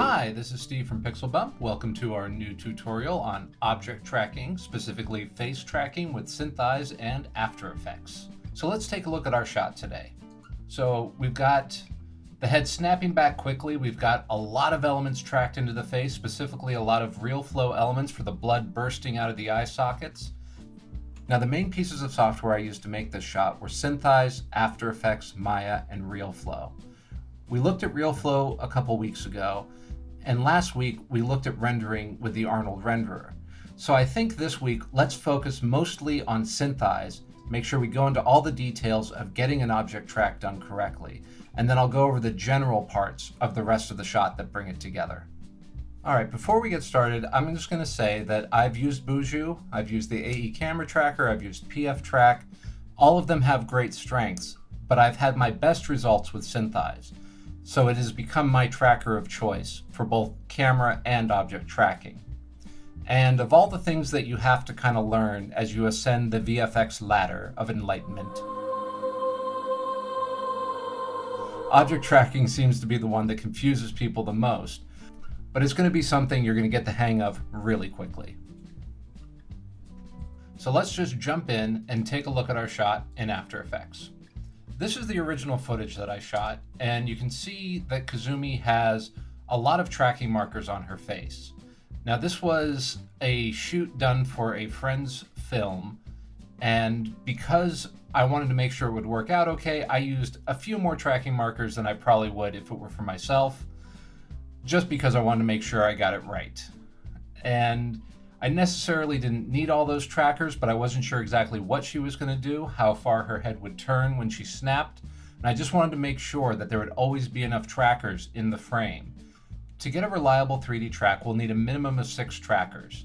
Hi, this is Steve from PixelBump. Welcome to our new tutorial on object tracking, specifically face tracking with SynthEyes and After Effects. So let's take a look at our shot today. So we've got the head snapping back quickly. We've got a lot of elements tracked into the face, specifically a lot of real flow elements for the blood bursting out of the eye sockets. Now the main pieces of software I used to make this shot were SynthEyes, After Effects, Maya, and RealFlow. We looked at RealFlow a couple weeks ago, and last week we looked at rendering with the Arnold Renderer. So I think this week let's focus mostly on SynthEyes, make sure we go into all the details of getting an object track done correctly, and then I'll go over the general parts of the rest of the shot that bring it together. Alright, before we get started, I'm just going to say that I've used Buju, I've used the AE camera tracker, I've used PF track. All of them have great strengths, but I've had my best results with SynthEyes. So it has become my tracker of choice for both camera and object tracking. And of all the things that you have to kind of learn as you ascend the VFX ladder of enlightenment, object tracking seems to be the one that confuses people the most, but it's going to be something you're going to get the hang of really quickly. So let's just jump in and take a look at our shot in After Effects. This is the original footage that I shot, and you can see that Kazumi has a lot of tracking markers on her face. Now this was a shoot done for a friend's film, and because I wanted to make sure it would work out okay, I used a few more tracking markers than I probably would if it were for myself, just because I wanted to make sure I got it right. And I necessarily didn't need all those trackers, but I wasn't sure exactly what she was going to do, how far her head would turn when she snapped, and I just wanted to make sure that there would always be enough trackers in the frame. To get a reliable 3D track, we'll need a minimum of 6 trackers.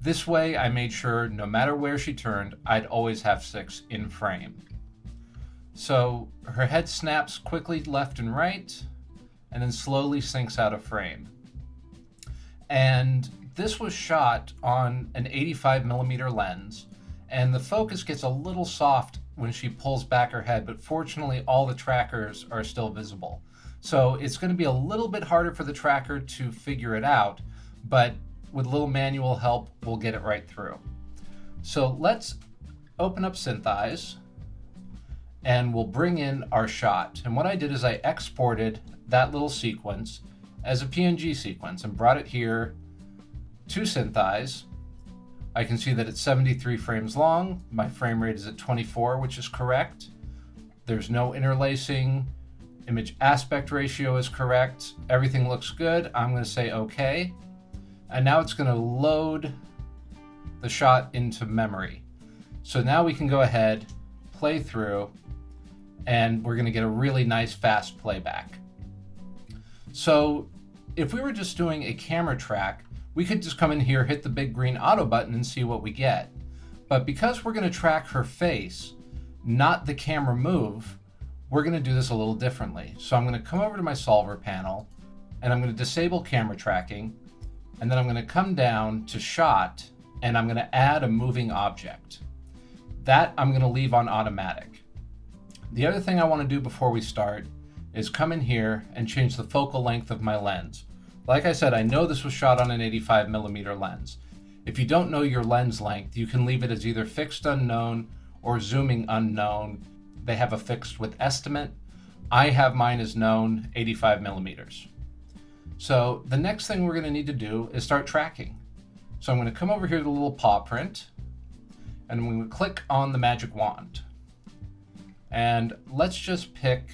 This way, I made sure no matter where she turned, I'd always have 6 in frame. So her head snaps quickly left and right, and then slowly sinks out of frame. And this was shot on an 85mm lens, and the focus gets a little soft when she pulls back her head, but fortunately all the trackers are still visible. So it's going to be a little bit harder for the tracker to figure it out, but with a little manual help, we'll get it right through. So let's open up SynthEyes, and we'll bring in our shot. And what I did is I exported that little sequence as a PNG sequence and brought it here to SynthEyes. I can see that it's 73 frames long. My frame rate is at 24, which is correct. There's no interlacing. Image aspect ratio is correct. Everything looks good. I'm going to say OK. And now it's going to load the shot into memory. So now we can go ahead, play through, and we're going to get a really nice fast playback. So if we were just doing a camera track, we could just come in here, hit the big green auto button and see what we get. But because we're going to track her face, not the camera move, we're going to do this a little differently. So I'm going to come over to my solver panel, and I'm going to disable camera tracking, and then I'm going to come down to shot, and I'm going to add a moving object. That I'm going to leave on automatic. The other thing I want to do before we start is come in here and change the focal length of my lens. Like I said, I know this was shot on an 85mm lens. If you don't know your lens length, you can leave it as either fixed unknown or zooming unknown. They have a fixed with estimate. I have mine as known, 85mm. So the next thing we're going to need to do is start tracking. So I'm going to come over here to the little paw print, and I'm going to click on the magic wand. And let's just pick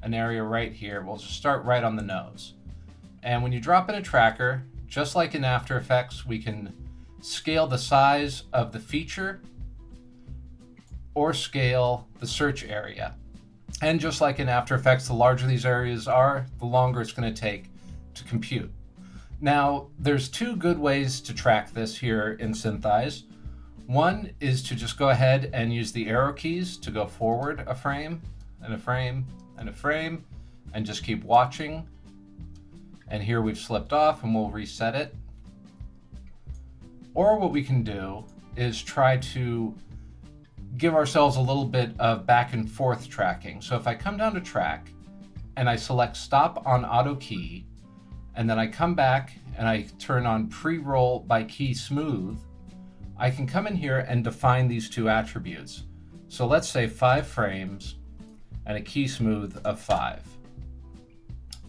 an area right here. We'll just start right on the nose. And when you drop in a tracker, just like in After Effects, we can scale the size of the feature or scale the search area. And just like in After Effects, the larger these areas are, the longer it's going to take to compute. Now, there's 2 good ways to track this here in SynthEyes. One is to just go ahead and use the arrow keys to go forward a frame and a frame and a frame and just keep watching. And here we've slipped off and we'll reset it. Or what we can do is try to give ourselves a little bit of back and forth tracking. So if I come down to track and I select stop on auto key, and then I come back and I turn on pre-roll by key smooth, I can come in here and define these two attributes. So let's say 5 frames and a key smooth of 5.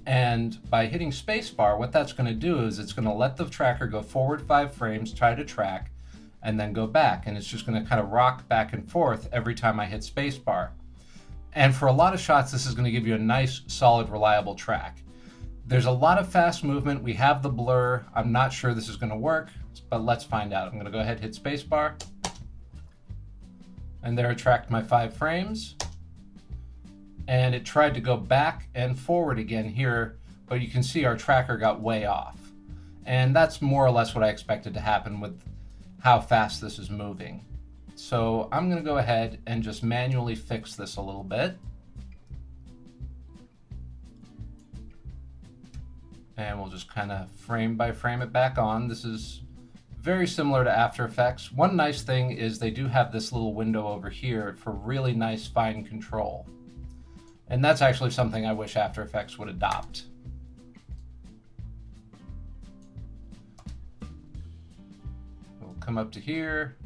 And by hitting spacebar, what that's going to do is it's going to let the tracker go forward 5 frames, try to track, and then go back. And it's just going to kind of rock back and forth every time I hit spacebar. And for a lot of shots, this is going to give you a nice, solid, reliable track. There's a lot of fast movement. We have the blur. I'm not sure this is going to work, but let's find out. I'm going to go ahead and hit spacebar. And there it tracked my 5 frames. And it tried to go back and forward again here, but you can see our tracker got way off. And that's more or less what I expected to happen with how fast this is moving. So I'm going to go ahead and just manually fix this a little bit. And we'll just kind of frame by frame it back on. This is very similar to After Effects. One nice thing is they do have this little window over here for really nice fine control. And that's actually something I wish After Effects would adopt. We'll come up to here.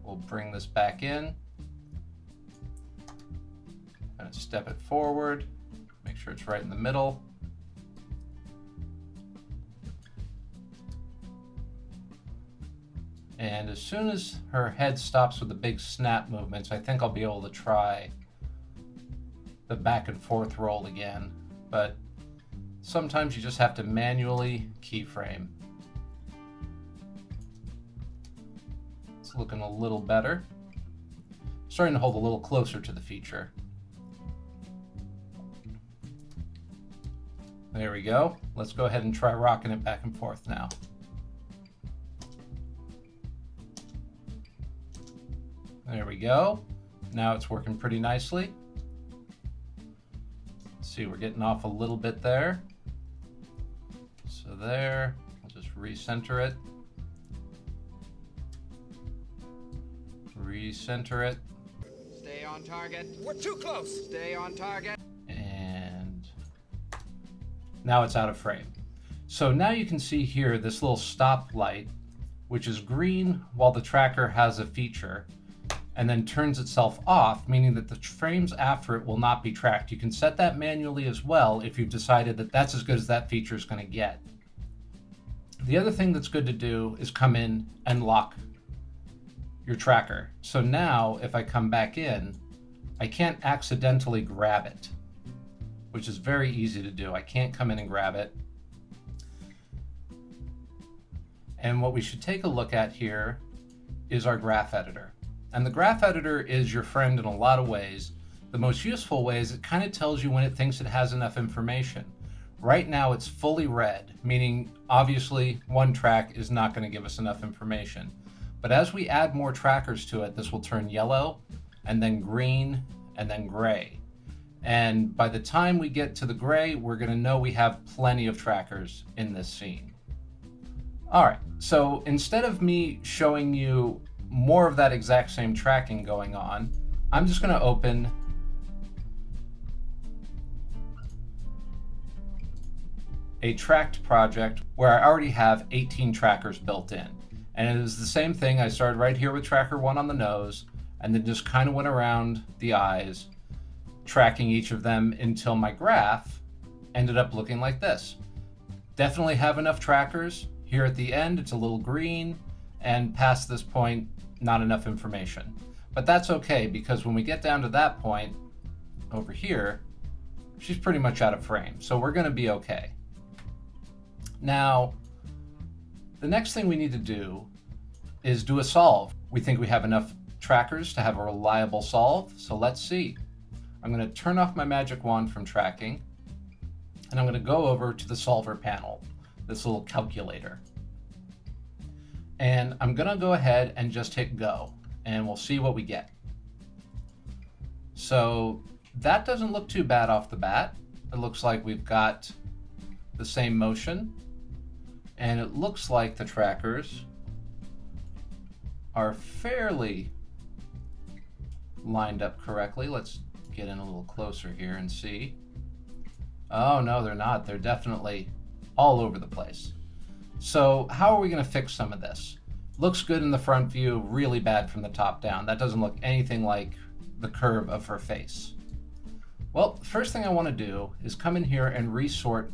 We'll bring this back in. Kind of step it forward. Make sure it's right in the middle. And as soon as her head stops with the big snap movements, I think I'll be able to try the back and forth roll again, but sometimes you just have to manually keyframe. It's looking a little better. Starting to hold a little closer to the feature. There we go. Let's go ahead and try rocking it back and forth now. There we go. Now it's working pretty nicely. See, we're getting off a little bit there. So there, I'll just recenter it. Recenter it. Stay on target. We're too close. Stay on target. And now it's out of frame. So now you can see here this little stop light, which is green while the tracker has a feature, and then turns itself off, meaning that the frames after it will not be tracked. You can set that manually as well if you've decided that that's as good as that feature is going to get. The other thing that's good to do is come in and lock your tracker. So now if I come back in, I can't accidentally grab it, which is very easy to do. I can't come in and grab it. And what we should take a look at here is our graph editor. And the graph editor is your friend in a lot of ways. The most useful way is it kind of tells you when it thinks it has enough information. Right now it's fully red, meaning obviously one track is not going to give us enough information. But as we add more trackers to it, this will turn yellow, and then green, and then gray. And by the time we get to the gray, we're going to know we have plenty of trackers in this scene. All right, so instead of me showing you more of that exact same tracking going on, I'm just going to open a tracked project where I already have 18 trackers built in. And it is the same thing. I started right here with tracker 1 on the nose, and then just kind of went around the eyes, tracking each of them until my graph ended up looking like this. Definitely have enough trackers. Here at the end, it's a little green, and past this point, not enough information. But that's okay, because when we get down to that point over here, she's pretty much out of frame. So we're going to be okay. Now, the next thing we need to do is do a solve. We think we have enough trackers to have a reliable solve. So let's see. I'm going to turn off my magic wand from tracking, and I'm going to go over to the solver panel, this little calculator. And I'm going to go ahead and just hit go, and we'll see what we get. So that doesn't look too bad off the bat. It looks like we've got the same motion, and it looks like the trackers are fairly lined up correctly. Let's get in a little closer here and see. Oh no, they're not. They're definitely all over the place. So how are we going to fix some of this? Looks good in the front view, really bad from the top down. That doesn't look anything like the curve of her face. Well, first thing I want to do is come in here and resort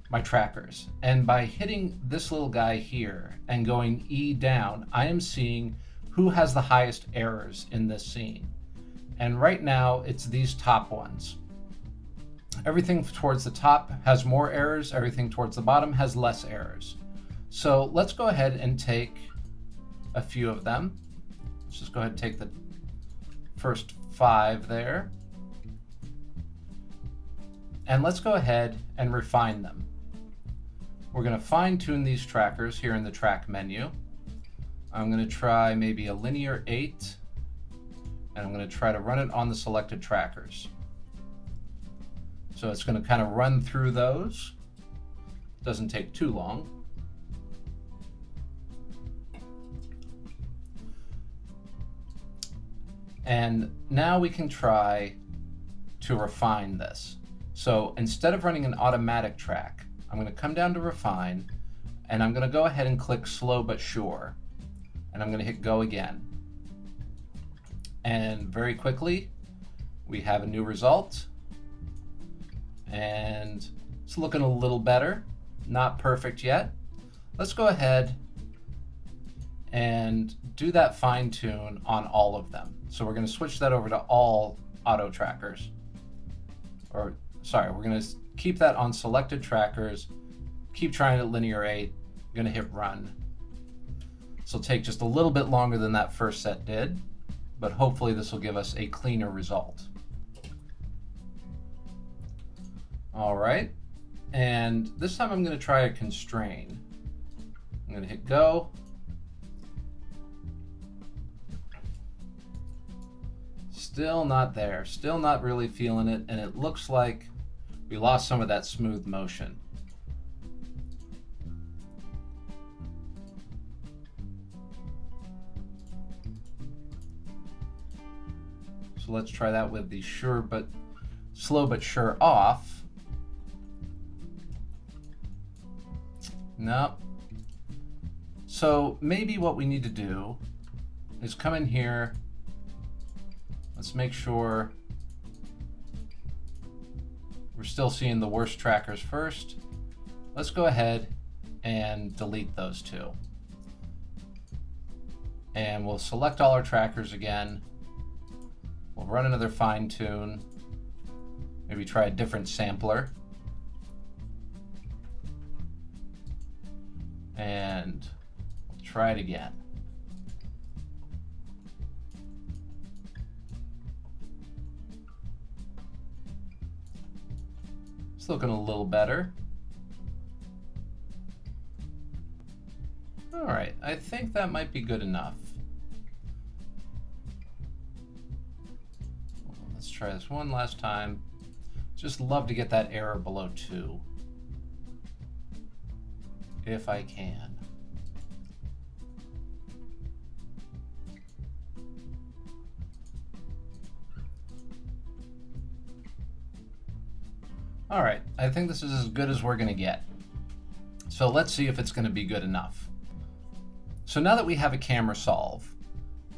my trackers. And by hitting this little guy here and going E down, I am seeing who has the highest errors in this scene. And right now it's these top ones. Everything towards the top has more errors, everything towards the bottom has less errors. So let's go ahead and take a few of them. Let's just go ahead and take the first 5 there. And let's go ahead and refine them. We're going to fine tune these trackers here in the track menu. I'm going to try maybe a linear 8, and I'm going to try to run it on the selected trackers. So it's going to kind of run through those. Doesn't take too long. And now we can try to refine this. So instead of running an automatic track, I'm going to come down to refine, and I'm going to go ahead and click slow but sure. And I'm going to hit go again. And very quickly, we have a new result. And it's looking a little better. Not perfect yet. Let's go ahead and do that fine tune on all of them. So we're going to switch that over to all auto trackers. Or sorry, we're going to keep that on selected trackers. Keep trying at linear 8. I'm going to hit run. This will take just a little bit longer than that first set did, but hopefully this will give us a cleaner result. All right, and this time I'm going to try a constrain. I'm going to hit go. Still not there, still not really feeling it, and it looks like we lost some of that smooth motion. So let's try that with the slow but sure off. No. So maybe what we need to do is come in here. Let's make sure we're still seeing the worst trackers first. Let's go ahead and delete those 2. And we'll select all our trackers again. We'll run another fine tune. Maybe try a different sampler. And we'll try it again. It's looking a little better. All right, I think that might be good enough. Let's try this one last time. Just love to get that error below 2. If I can. All right, I think this is as good as we're going to get. So let's see if it's going to be good enough. So now that we have a camera solve,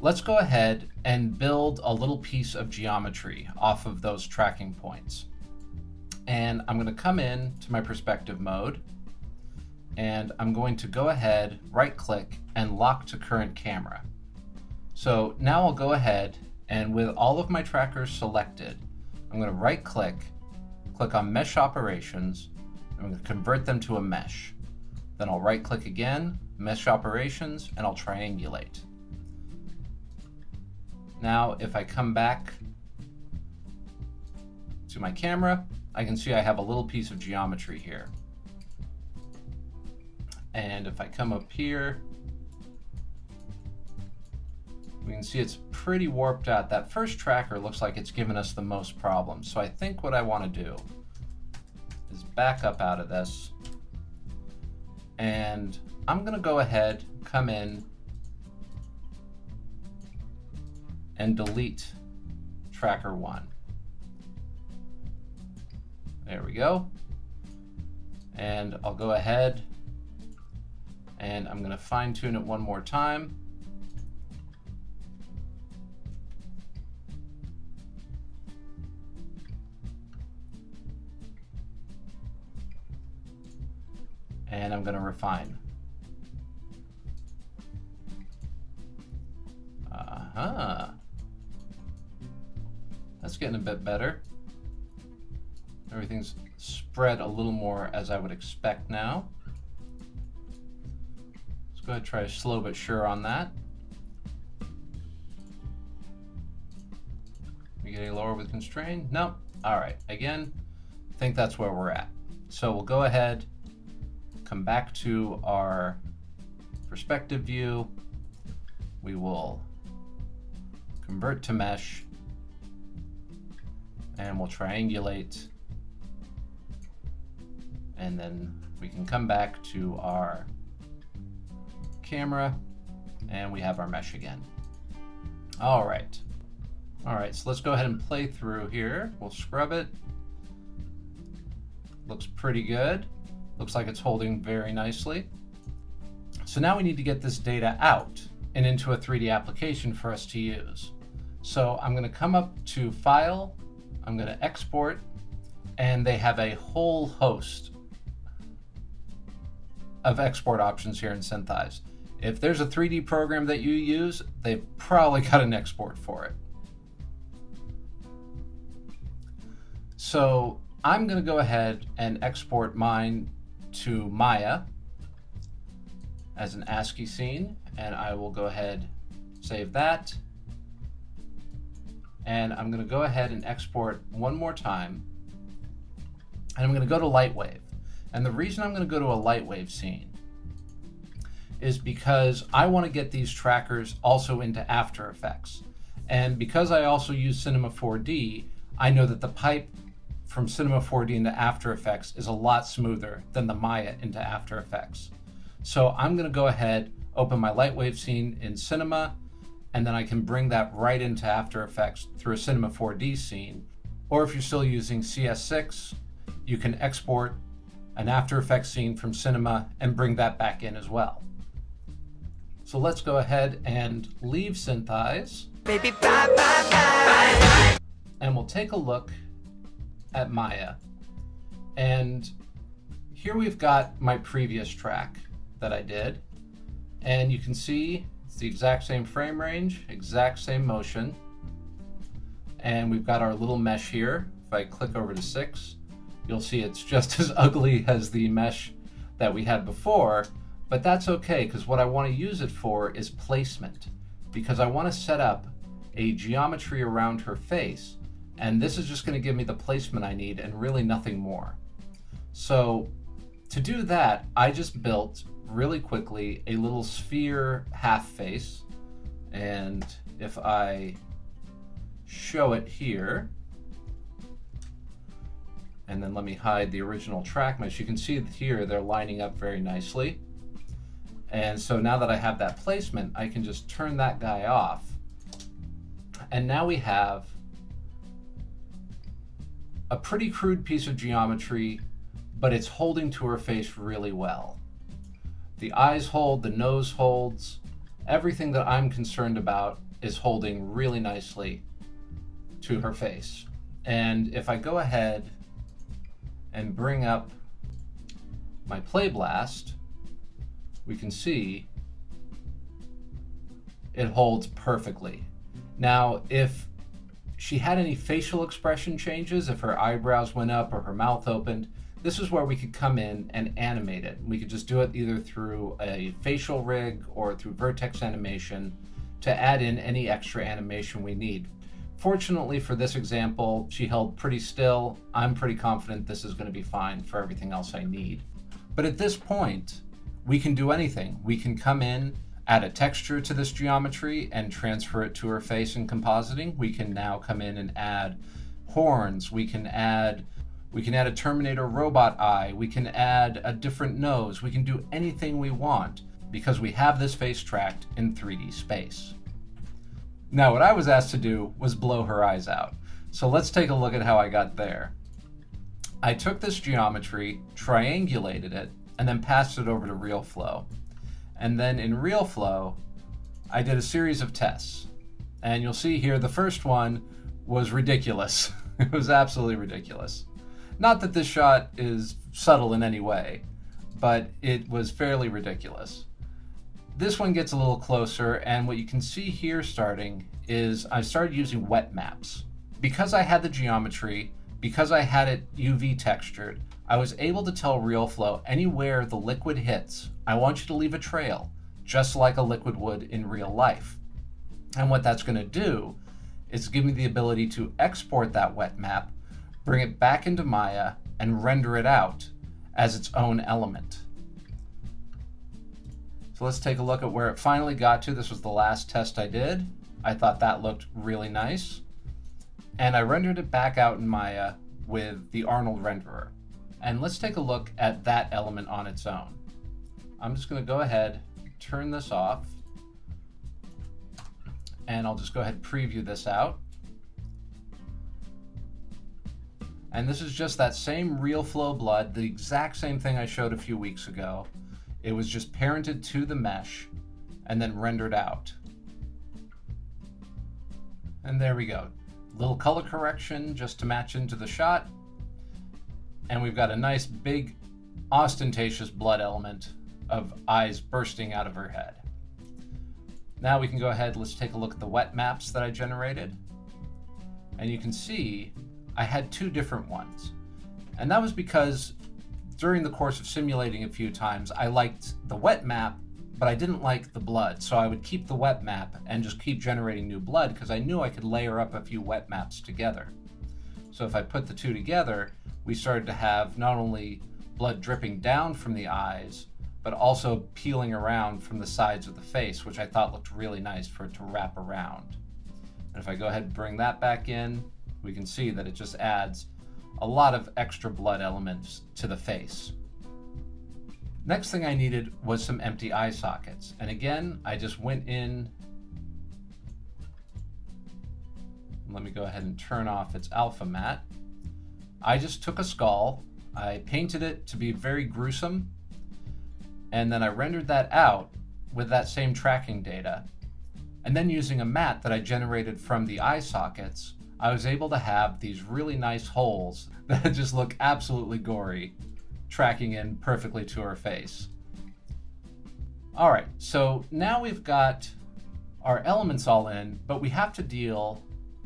let's go ahead and build a little piece of geometry off of those tracking points. And I'm going to come in to my perspective mode, and I'm going to go ahead, right click, and lock to current camera. So now I'll go ahead, and with all of my trackers selected, I'm going to right click on mesh operations, and I'm going to convert them to a mesh. Then I'll right click again, mesh operations, and I'll triangulate. Now if I come back to my camera, I can see I have a little piece of geometry here. And if I come up here, we can see it's pretty warped out. That first tracker looks like it's given us the most problems. So I think what I want to do is back up out of this. And I'm going to go ahead, come in, and delete tracker 1. There we go. And I'll go ahead and I'm going to fine tune it one more time. And I'm going to refine. That's getting a bit better. Everything's spread a little more as I would expect now. Let's go ahead and try slow but sure on that. We get any lower with constrain? No. All right. Again, I think that's where we're at. So we'll go ahead, come back to our perspective view. We will convert to mesh, and we'll triangulate, and then we can come back to our camera and we have our mesh again. All right, so let's go ahead and play through here. We'll scrub it. Looks pretty good. Looks like it's holding very nicely. So now we need to get this data out and into a 3D application for us to use. So I'm going to come up to File, I'm going to export, and they have a whole host of export options here in SynthEyes. If there's a 3D program that you use, they've probably got an export for it. So I'm going to go ahead and export mine to Maya as an ASCII scene, and I will go ahead, save that. And I'm going to go ahead and export one more time. And I'm going to go to Lightwave. And the reason I'm going to go to a Lightwave scene is because I want to get these trackers also into After Effects. And because I also use Cinema 4D, I know that the pipe from Cinema 4D into After Effects is a lot smoother than the Maya into After Effects. So I'm going to go ahead, open my Lightwave scene in Cinema, and then I can bring that right into After Effects through a Cinema 4D scene. Or if you're still using CS6, you can export an After Effects scene from Cinema and bring that back in as well. So let's go ahead and leave SynthEyes. Baby, bye, bye, bye. And we'll take a look at Maya. And here we've got my previous track that I did. And you can see it's the exact same frame range, exact same motion. And we've got our little mesh here. If I click over to 6, you'll see it's just as ugly as the mesh that we had before, but that's okay, because what I want to use it for is placement, because I want to set up a geometry around her face, and this is just going to give me the placement I need and really nothing more. So to do that, I just built really quickly a little sphere half face, and if I show it here, and then let me hide the original track mesh, you can see that here they're lining up very nicely. And so now that I have that placement, I can just turn that guy off, and now we have a pretty crude piece of geometry, but it's holding to her face really well. The eyes hold, the nose holds, everything that I'm concerned about is holding really nicely to her face. And if I go ahead and bring up my Play Blast, we can see it holds perfectly. Now, if she had any facial expression changes, if her eyebrows went up or her mouth opened, this is where we could come in and animate it. We could just do it either through a facial rig or through vertex animation to add in any extra animation we need. Fortunately for this example, she held pretty still. I'm pretty confident this is going to be fine for everything else I need. But at this point, we can do anything. We can come in, add a texture to this geometry and transfer it to her face in compositing. We can now come in and add horns. We can add a Terminator robot eye. We can add a different nose. We can do anything we want because we have this face tracked in 3D space. Now, what I was asked to do was blow her eyes out. So let's take a look at how I got there. I took this geometry, triangulated it, and then passed it over to RealFlow. And then in RealFlow, I did a series of tests. And you'll see here, the first one was ridiculous. It was absolutely ridiculous. Not that this shot is subtle in any way, but it was fairly ridiculous. This one gets a little closer, and what you can see here starting is I started using wet maps. Because I had the geometry, because I had it UV textured, I was able to tell RealFlow anywhere the liquid hits, I want you to leave a trail, just like a liquid would in real life. And what that's going to do is give me the ability to export that wet map, bring it back into Maya, and render it out as its own element. So let's take a look at where it finally got to. This was the last test I did. I thought that looked really nice. And I rendered it back out in Maya with the Arnold renderer. And let's take a look at that element on its own. I'm just going to go ahead, turn this off, and I'll just go ahead and preview this out. And this is just that same RealFlow blood, the exact same thing I showed a few weeks ago. It was just parented to the mesh and then rendered out. And there we go. Little color correction just to match into the shot. And we've got a nice big ostentatious blood element of eyes bursting out of her head. Now we can go ahead, let's take a look at the wet maps that I generated. And you can see I had two different ones. And that was because during the course of simulating a few times, I liked the wet map, but I didn't like the blood. So I would keep the wet map and just keep generating new blood because I knew I could layer up a few wet maps together. So if I put the two together, we started to have not only blood dripping down from the eyes, but also peeling around from the sides of the face, which I thought looked really nice for it to wrap around. And if I go ahead and bring that back in, we can see that it just adds a lot of extra blood elements to the face. Next thing I needed was some empty eye sockets. And again, I just went in. Let me go ahead and turn off its alpha matte. I just took a skull, I painted it to be very gruesome, and then I rendered that out with that same tracking data. And then using a matte that I generated from the eye sockets, I was able to have these really nice holes that just look absolutely gory, tracking in perfectly to her face. All right, so now we've got our elements all in, but we have to deal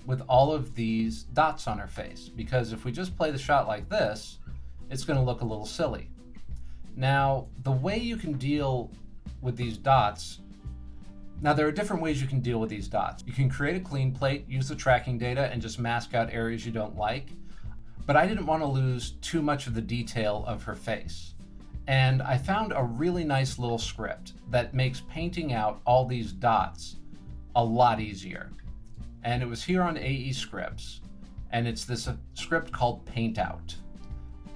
with all of these dots on her face, because if we just play the shot like this, it's going to look a little silly. Now, the way you can deal with these dots, now there are different ways you can deal with these dots. You can create a clean plate, use the tracking data, and just mask out areas you don't like. But I didn't want to lose too much of the detail of her face. And I found a really nice little script that makes painting out all these dots a lot easier. And it was here on AE Scripts, and it's this script called Paint Out.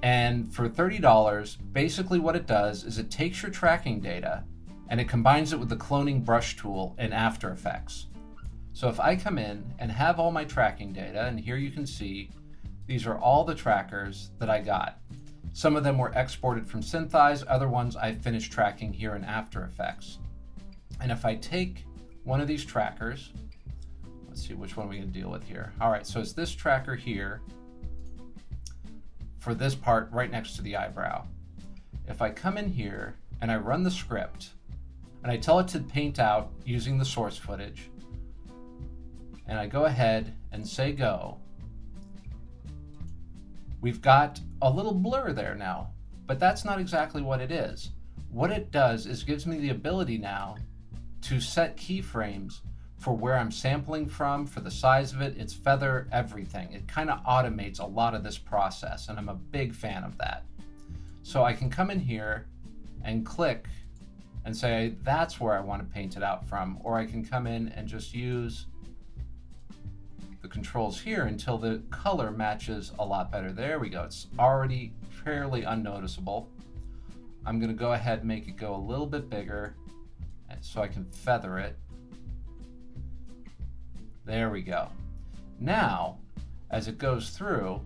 And for $30, basically what it does is it takes your tracking data and it combines it with the cloning brush tool in After Effects. So if I come in and have all my tracking data, and here you can see these are all the trackers that I got. Some of them were exported from SynthEyes, other ones I finished tracking here in After Effects. And if I take one of these trackers, let's see which one we can deal with here. All right, so it's this tracker here for this part right next to the eyebrow. If I come in here and I run the script and I tell it to paint out using the source footage, and I go ahead and say go, we've got a little blur there now, but that's not exactly what it is. What it does is gives me the ability now to set keyframes for where I'm sampling from, for the size of it, its feather, everything. It kind of automates a lot of this process, and I'm a big fan of that. So I can come in here and click and say, that's where I want to paint it out from, or I can come in and just use the controls here until the color matches a lot better. There we go. It's already fairly unnoticeable. I'm going to go ahead and make it go a little bit bigger so I can feather it. There we go. Now, as it goes through,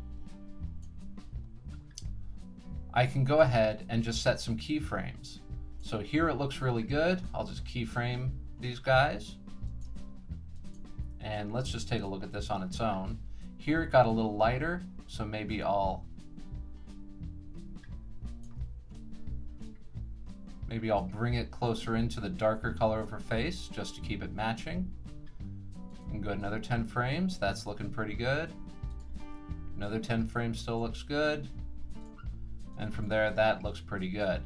I can go ahead and just set some keyframes. So here it looks really good. I'll just keyframe these guys. And let's just take a look at this on its own. Here it got a little lighter, so maybe I'll bring it closer into the darker color of her face just to keep it matching. And go another 10 frames. That's looking pretty good. Another 10 frames still looks good. And from there, that looks pretty good.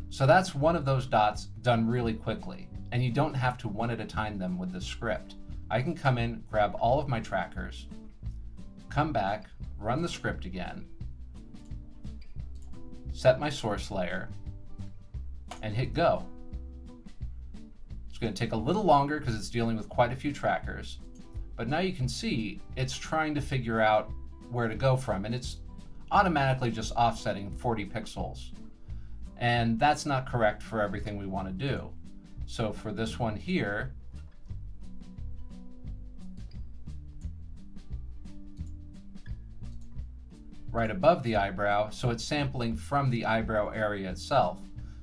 So that's one of those dots done really quickly. And you don't have to one at a time them with the script. I can come in, grab all of my trackers, come back, run the script again, set my source layer, and hit go. It's going to take a little longer because it's dealing with quite a few trackers, but now you can see it's trying to figure out where to go from, and it's automatically just offsetting 40 pixels. And that's not correct for everything we want to do. So for this one here, right above the eyebrow, so it's sampling from the eyebrow area itself.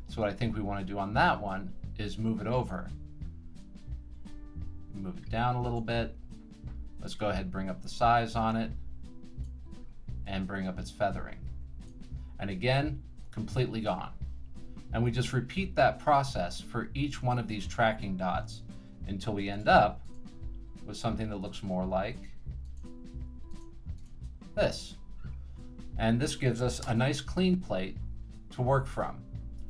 So what I think we want to do on that one is move it over. Move it down a little bit. Let's go ahead and bring up the size on it and bring up its feathering. And again, completely gone. And we just repeat that process for each one of these tracking dots until we end up with something that looks more like this. And this gives us a nice clean plate to work from.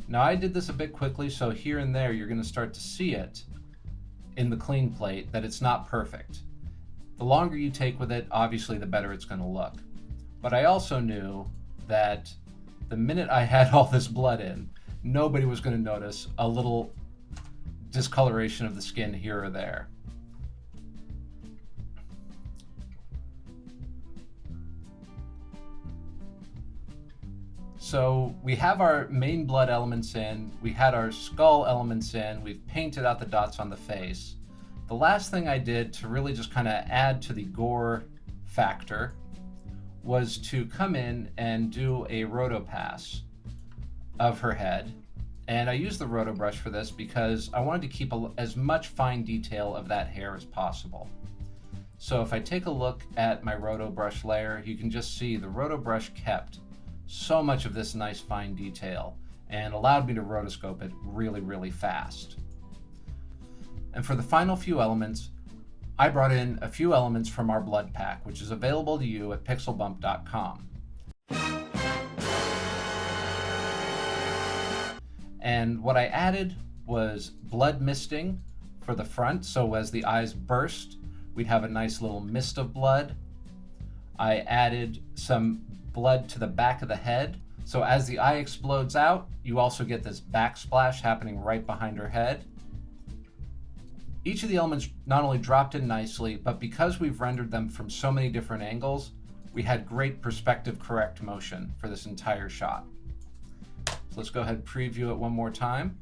Now I did this a bit quickly, so here and there you're going to start to see it in the clean plate that it's not perfect. The longer you take with it, obviously the better it's going to look. But I also knew that the minute I had all this blood in, nobody was going to notice a little discoloration of the skin here or there. So we have our main blood elements in, we had our skull elements in, we've painted out the dots on the face. The last thing I did to really just kind of add to the gore factor was to come in and do a Roto Pass of her head. And I used the roto brush for this because I wanted to keep as much fine detail of that hair as possible. So if I take a look at my roto brush layer, you can just see the roto brush kept so much of this nice fine detail and allowed me to rotoscope it really, really fast. And for the final few elements, I brought in a few elements from our blood pack, which is available to you at PixelBump.com. And what I added was blood misting for the front, so as the eyes burst, we'd have a nice little mist of blood. I added some blood to the back of the head, so as the eye explodes out, you also get this backsplash happening right behind her head. Each of the elements not only dropped in nicely, but because we've rendered them from so many different angles, we had great perspective correct motion for this entire shot. So let's go ahead and preview it one more time.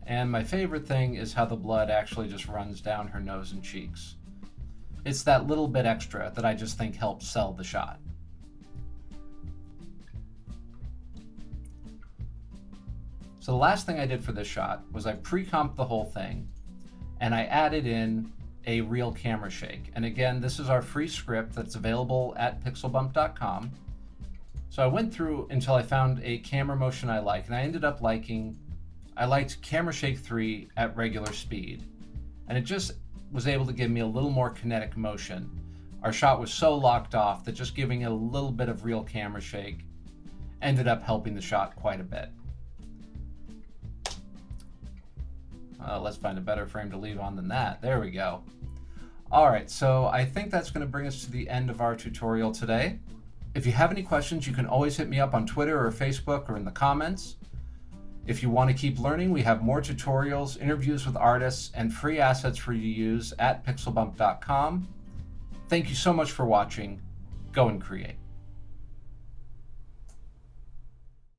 And my favorite thing is how the blood actually just runs down her nose and cheeks. It's that little bit extra that I just think helps sell the shot. So the last thing I did for this shot was I pre-comped the whole thing and I added in a real camera shake. And again, this is our free script that's available at PixelBump.com. So I went through until I found a camera motion I like, and I ended up I liked Camera Shake 3 at regular speed. And it just was able to give me a little more kinetic motion. Our shot was so locked off that just giving it a little bit of real camera shake ended up helping the shot quite a bit. Let's find a better frame to leave on than that. There we go. All right, so I think that's going to bring us to the end of our tutorial today. If you have any questions, you can always hit me up on Twitter or Facebook or in the comments. If you want to keep learning, we have more tutorials, interviews with artists, and free assets for you to use at pixelbump.com. Thank you so much for watching. Go and create.